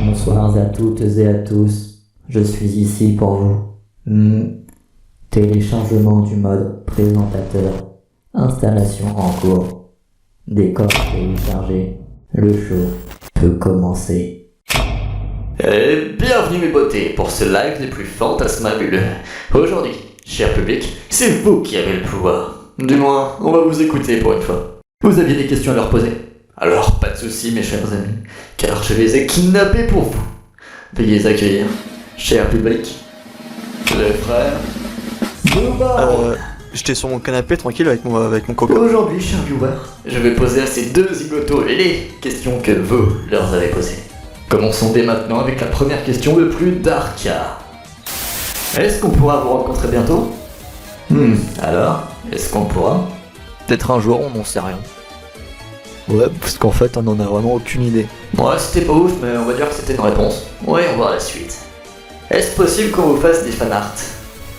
Bonsoir à toutes et à tous, je suis ici pour vous. Téléchargement du mode présentateur, installation en cours, décor téléchargé, le show peut commencer. Et bienvenue mes beautés pour ce live des plus fantasmabules. Aujourd'hui, cher public, c'est vous qui avez le pouvoir. Du moins, on va vous écouter pour une fois. Vous aviez des questions à leur poser? Alors pas de soucis mes chers amis, car je les ai kidnappés pour vous. Veuillez accueillir, cher public, le frère Booba. J'étais sur mon canapé tranquille avec mon coco. Aujourd'hui, cher viewer, je vais poser à ces deux zigotos les questions que vous leur avez posées. Commençons dès maintenant avec la première question le plus dark. Est-ce qu'on pourra vous rencontrer bientôt? Alors, est-ce qu'on pourra? Peut-être un jour, on n'en sait rien. Ouais, parce qu'en fait, on en a vraiment aucune idée. Ouais, c'était pas ouf, mais on va dire que c'était une réponse. Voyons voir la suite. Est-ce possible qu'on vous fasse des fanarts?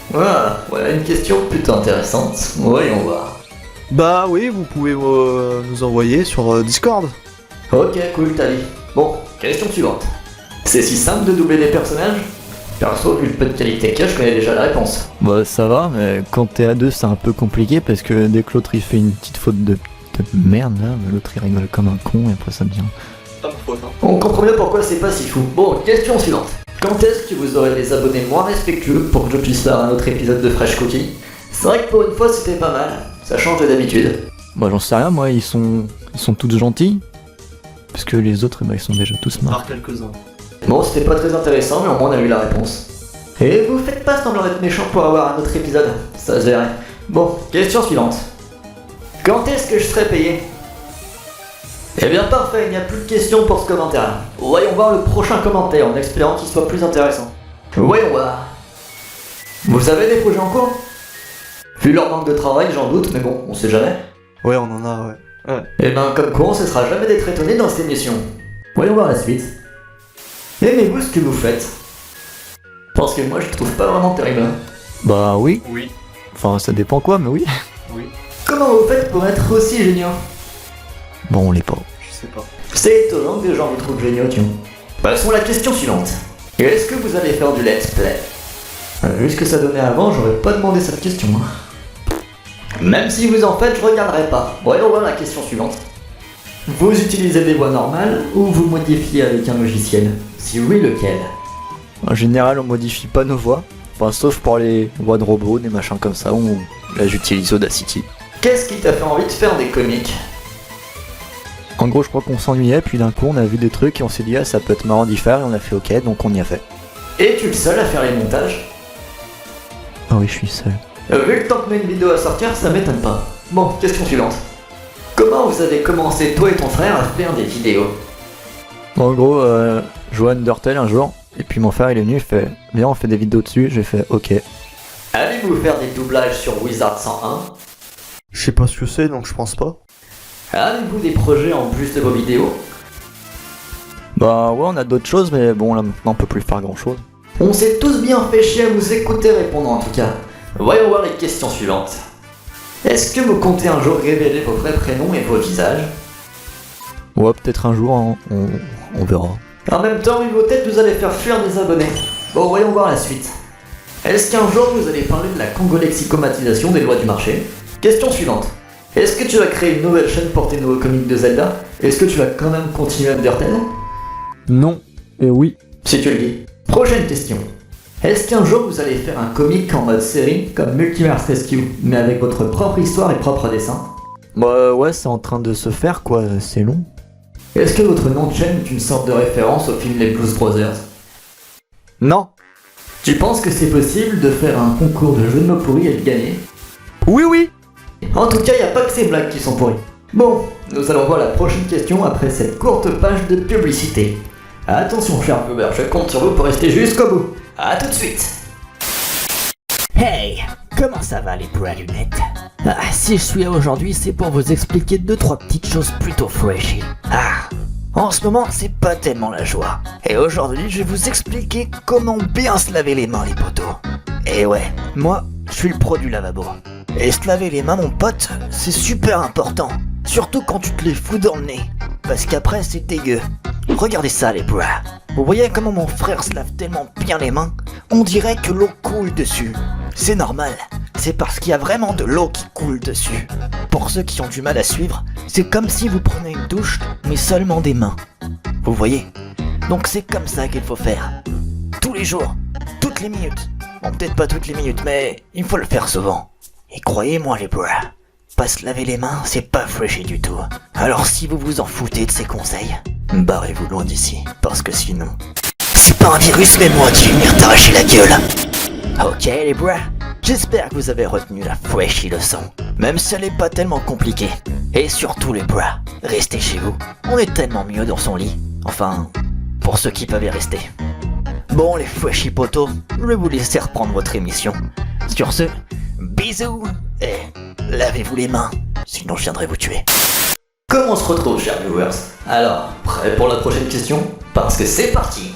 Voilà une question plutôt intéressante. Voyons voir. Bah oui, vous pouvez nous envoyer sur Discord. Ok, cool, Tali. Bon, question suivante. C'est si simple de doubler les personnages? Perso, vu le peu de qualité qu'il y a, je connais déjà la réponse. Bah ça va, mais quand t'es à deux c'est un peu compliqué parce que dès que l'autre il fait une petite faute de merde là, l'autre il rigole comme un con et après ça devient... On comprend bien pourquoi c'est pas si fou. Bon, question suivante. Quand est-ce que vous aurez des abonnés moins respectueux pour que je puisse faire un autre épisode de Fresh Cookie? C'est vrai que pour une fois c'était pas mal, ça change de d'habitude. Bah j'en sais rien, moi ils sont tous gentils. Parce que les autres bah, ils sont déjà tous marres. Quelques-uns. Bon, c'était pas très intéressant, mais au moins on a eu la réponse. Et vous faites pas semblant d'être méchant pour avoir un autre épisode, ça se verrait. Bon, question suivante. Quand est-ce que je serai payé? Eh bien parfait, il n'y a plus de questions pour ce commentaire. Voyons voir le prochain commentaire en espérant qu'il soit plus intéressant. Voyons voir. Vous avez des projets en cours? Vu leur manque de travail, j'en doute, mais bon, on sait jamais. Ouais, on en a, ouais. Et ben comme quoi on ne cessera jamais d'être étonné dans cette émission. Voyons voir la suite. Aimez-vous ce que vous faites? Parce que moi je trouve pas vraiment terrible. Bah oui. Oui. Enfin ça dépend quoi, mais oui. Comment vous faites pour être aussi géniaux? Bon on l'est pas. Je sais pas. C'est étonnant que des gens vous trouvent géniaux, tiens. Passons à la question suivante. Est-ce que vous allez faire du let's play? Vu ce que ça donnait avant, j'aurais pas demandé cette question. Même si vous en faites, je regarderai pas. Voyons voir la question suivante. Vous utilisez des voix normales ou vous modifiez avec un logiciel? Si oui, lequel? En général on modifie pas nos voix. Enfin sauf pour les voix de robots, des machins comme ça, où là j'utilise Audacity. Qu'est-ce qui t'a fait envie de faire des comics? En gros je crois qu'on s'ennuyait, puis d'un coup on a vu des trucs et on s'est dit ah ça peut être marrant d'y faire et on a fait ok, donc on y a fait. Es-tu le seul à faire les montages? Ah oui je suis seul. Vu le temps que met une vidéo à sortir, ça m'étonne pas. Bon, question suivante. Comment vous avez commencé, toi et ton frère, à faire des vidéos? En gros je jouais à Undertale un jour, et puis mon frère il est venu, il fait viens on fait des vidéos dessus, j'ai fait ok. Allez-vous faire des doublages sur Wizard 101? Je sais pas ce que c'est, donc je pense pas. Avez-vous des projets en plus de vos vidéos? Bah ouais on a d'autres choses, mais bon là maintenant on peut plus faire grand chose. On s'est tous bien fait chier à vous écouter répondre en tout cas. Voyons voir les questions suivantes. Est-ce que vous comptez un jour révéler vos vrais prénoms et vos visages? Ouais peut-être un jour, hein, on verra. En même temps, vu vos têtes, vous allez faire fuir des abonnés. Bon, voyons voir la suite. Est-ce qu'un jour vous allez parler de la congolexicomatisation des lois du marché? Question suivante. Est-ce que tu vas créer une nouvelle chaîne pour tes nouveaux comics de Zelda? Est-ce que tu vas quand même continuer Undertale? Non, et oui. Si tu le dis. Prochaine question. Est-ce qu'un jour vous allez faire un comic en mode série comme Multiverse Rescue, mais avec votre propre histoire et propre dessin? Bah ouais c'est en train de se faire quoi, c'est long. Est-ce que votre nom de chaîne est une sorte de référence au film Les Blues Brothers? Non. Tu penses que c'est possible de faire un concours de jeux de mots pourris et de gagner? Oui. En tout cas, y a pas que ces blagues qui sont pourries. Bon, nous allons voir la prochaine question après cette courte page de publicité. Attention, cher viewer, je compte sur vous pour rester jusqu'au bout. A tout de suite. Hey, comment ça va les poils à lunettes? Si je suis là aujourd'hui, c'est pour vous expliquer 2-3 petites choses plutôt fraîches. En ce moment, c'est pas tellement la joie. Et aujourd'hui, je vais vous expliquer comment bien se laver les mains, les potos. Et ouais, moi, je suis le pro du lavabo. Et se laver les mains, mon pote, c'est super important. Surtout quand tu te les fous dans le nez. Parce qu'après, c'est dégueu. regardez ça les bras. Vous voyez comment mon frère se lave tellement bien les mains? On dirait que l'eau coule dessus. C'est normal, c'est parce qu'il y a vraiment de l'eau qui coule dessus. Pour ceux qui ont du mal à suivre, c'est comme si vous prenez une douche, mais seulement des mains. Vous voyez? Donc c'est comme ça qu'il faut faire. Tous les jours, toutes les minutes. Bon, peut-être pas toutes les minutes, mais il faut le faire souvent. Et croyez-moi les bras, pas se laver les mains, c'est pas fraîchi du tout. Alors si vous vous en foutez de ces conseils, barrez-vous loin d'ici, parce que sinon... C'est pas un virus, mais moi qui vais venir t'arracher la gueule. Ok les bras, j'espère que vous avez retenu la fraîchie leçon, même si elle est pas tellement compliquée. Et surtout les bras, restez chez vous, on est tellement mieux dans son lit. Enfin, pour ceux qui peuvent y rester. Bon les fraîchis potos, je vais vous laisser reprendre votre émission. Sur ce, bisous, et lavez-vous les mains, sinon je viendrai vous tuer. Comment on se retrouve, chers viewers? Alors, prêt pour la prochaine question? Parce que c'est parti.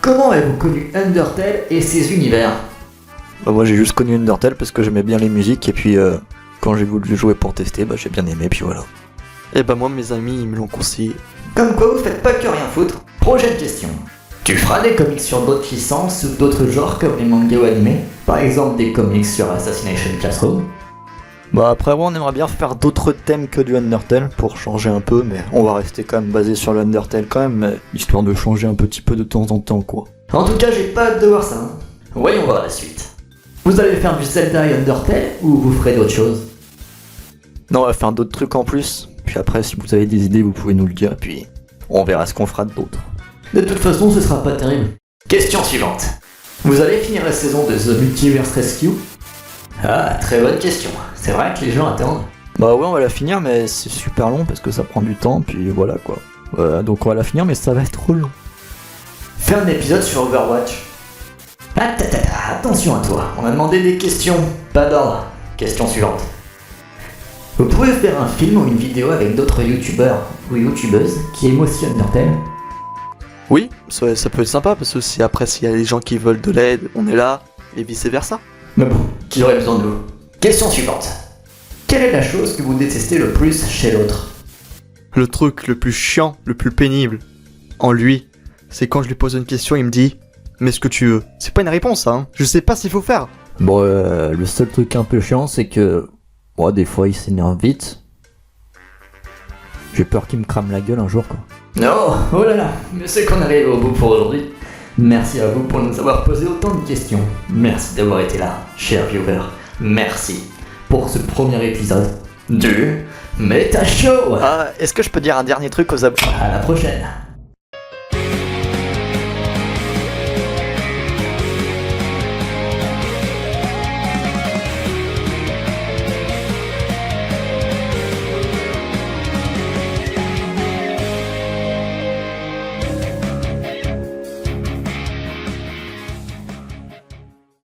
Comment avez-vous connu Undertale et ses univers? Bah moi j'ai juste connu Undertale parce que j'aimais bien les musiques et puis quand j'ai voulu jouer pour tester, bah j'ai bien aimé puis voilà. Et bah moi mes amis ils me l'ont conseillé. Comme quoi vous faites pas que rien foutre. Prochaine question. Tu feras des comics sur d'autres licences ou d'autres genres comme les mangas ou animés? Par exemple des comics sur Assassination Classroom? Bah après ouais, on aimerait bien faire d'autres thèmes que du Undertale pour changer un peu, mais on va rester quand même basé sur le Undertale quand même, mais histoire de changer un petit peu de temps en temps quoi. En tout cas j'ai pas hâte de voir ça. Voyons voir la suite. Vous allez faire du Zelda et Undertale ou vous ferez d'autres choses? Non on va faire d'autres trucs en plus, puis après si vous avez des idées vous pouvez nous le dire, puis on verra ce qu'on fera d'autres. De toute façon, ce sera pas terrible. Question suivante. Vous allez finir la saison de The Multiverse Rescue? Ah, très bonne question. C'est vrai que les gens attendent. Bah ouais on va la finir mais c'est super long parce que ça prend du temps, puis voilà quoi. Donc on va la finir mais ça va être trop long. Faire un épisode sur Overwatch. Attention à toi, on a demandé des questions, pas d'ordre. Question suivante. Vous pouvez faire un film ou une vidéo avec d'autres youtubeurs ou youtubeuses qui aiment aussi Undertale? Oui, ça peut être sympa parce que si après s'il y a des gens qui veulent de l'aide, on est là, et vice versa. Mais bon, qui aurait besoin de nous? Question suivante. Quelle est la chose que vous détestez le plus chez l'autre? Le truc le plus chiant, le plus pénible, en lui, c'est quand je lui pose une question, il me dit « Mais ce que tu veux ?» C'est pas une réponse, hein. Je sais pas s'il faut faire. Bon le seul truc un peu chiant c'est que... Moi des fois il s'énerve vite. J'ai peur qu'il me crame la gueule un jour quoi. Non, oh là là, mais c'est qu'on arrive au bout pour aujourd'hui. Merci à vous pour nous avoir posé autant de questions. Merci d'avoir été là, chers viewers. Merci pour ce premier épisode du Meta Show. Ah, est-ce que je peux dire un dernier truc aux abonnés? À la prochaine.